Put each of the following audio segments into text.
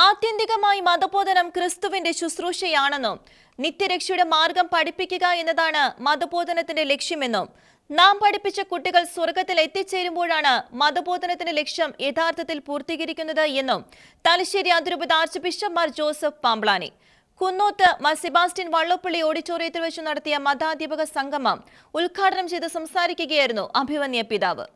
ആത്യന്തികമായി മതബോധനം ക്രിസ്തുവിന്റെ ശുശ്രൂഷയാണെന്നും നിത്യരക്ഷയുടെ മാർഗം പഠിപ്പിക്കുക എന്നതാണ് മതബോധനത്തിന്റെ ലക്ഷ്യമെന്നും നാം പഠിപ്പിച്ച കുട്ടികൾ സ്വർഗത്തിൽ എത്തിച്ചേരുമ്പോഴാണ് മതബോധനത്തിന്റെ ലക്ഷ്യം യഥാർത്ഥത്തിൽ പൂർത്തീകരിക്കുന്നത് എന്നും തലശ്ശേരി അതിരൂപത archbishop Mar Joseph Pamplany Kunnoth Mar Sebastian Vallappally ഓഡിറ്റോറിയത്തിൽ വെച്ച് നടത്തിയ മതാധ്യാപക സംഗമം ഉദ്ഘാടനം ചെയ്ത് സംസാരിക്കുകയായിരുന്നു അഭിവന്യ പിതാവ്.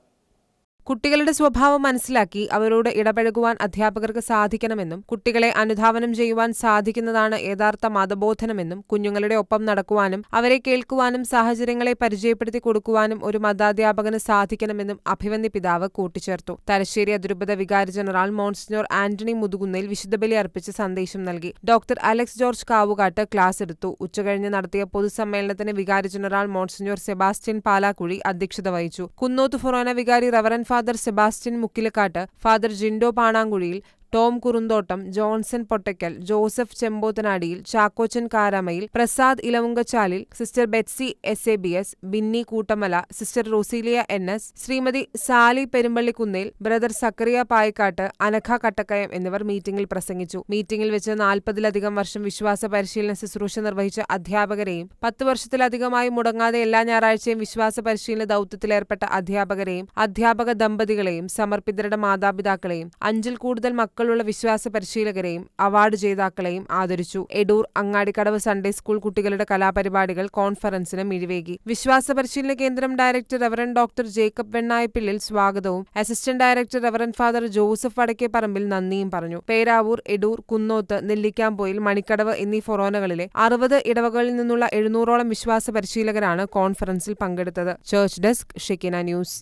കുട്ടികളുടെ സ്വഭാവം മനസ്സിലാക്കി അവരോട് ഇടപഴകുവാൻ അധ്യാപകർക്ക് സാധിക്കണമെന്നും കുട്ടികളെ അനുധാവനം ചെയ്യുവാൻ സാധിക്കുന്നതാണ് യഥാർത്ഥ മതബോധനമെന്നും കുഞ്ഞുങ്ങളുടെ ഒപ്പം നടക്കുവാനും അവരെ കേൾക്കുവാനും സാഹചര്യങ്ങളെ പരിചയപ്പെടുത്തി കൊടുക്കുവാനും ഒരു മതാധ്യാപകന് സാധിക്കണമെന്നും അഭിവന്യ പിതാവ് കൂട്ടിച്ചേർത്തു. തലശ്ശേരി അതിരൂപത വികാരി ജനറൽ മോൺസിഞ്ഞോർ ആന്റണി മുതുകുന്നേൽ വിശുദ്ധബലി അർപ്പിച്ച് സന്ദേശം നൽകി. Doctor Alex George Kavukattu class എടുത്തു. ഉച്ചകഴിഞ്ഞ് നടത്തിയ പൊതുസമ്മേളനത്തിന് വികാരി ജനറൽ മോൺസിഞ്ഞോർ സെബാസ്റ്റ്യൻ പാലാക്കുഴി അധ്യക്ഷത വഹിച്ചു. കുന്നോത്ത് ഫൊറോന വികാരി reverend father Sebastian Mukkilakkatt, father Jindo Panankuzhiyil, Tom Kurunthottam, Johnson Pottackal, Joseph Chempothanadiyil, Chackochan Karamayil, Prasad Elavunkachalil, sister Betsy SABS, Binny Koottamala, sister Rosilia NS, Shrimati Sally Perumpallikunnel, brother Zacharia Payikkattu, Anagha Kattakayam എന്നിവർ മീറ്റിംഗിൽ പ്രസംഗിച്ചു. മീറ്റിംഗിൽ വെച്ച് 40-ലധികം വർഷം വിശ്വാസ പരിശീലന ശുശ്രൂഷ നിർവഹിച്ച അധ്യാപകരെയും 10 വർഷത്തിലധികമായി മുടങ്ങാതെ എല്ലാ ഞായറാഴ്ചയും വിശ്വാസ പരിശീലന ദൗത്യത്തിലേർപ്പെട്ട അധ്യാപകരെയും അധ്യാപക ദമ്പതികളെയും സമർപ്പിതരുടെ മാതാപിതാക്കളെയും 5-ൽ കൂടുതൽ മക്കളുള്ള വിശ്വാസ പരിശീലകരെയും അവാർഡ് ജേതാക്കളെയും ആദരിച്ചു. എടൂർ അങ്ങാടിക്കടവ് സൺഡേ സ്കൂൾ കുട്ടികളുടെ കലാപരിപാടികൾ കോൺഫറൻസിന് മിഴിവേകി. വിശ്വാസ പരിശീലന കേന്ദ്രം director reverend doctor Jacob Vennayappillil സ്വാഗതവും assistant director reverend father Joseph Vadakkeparambil നന്ദിയും പറഞ്ഞു. പേരാവൂർ, എടൂർ, കുന്നോത്ത്, നെല്ലിക്കാംപോയിൽ, മണിക്കടവ് എന്നീ ഫൊറോനകളിലെ 60 ഇടവകളിൽ നിന്നുള്ള 700ഓളം വിശ്വാസ പരിശീലകരാണ് കോൺഫറൻസിൽ പങ്കെടുത്തത്. Church desk, Shekinah news.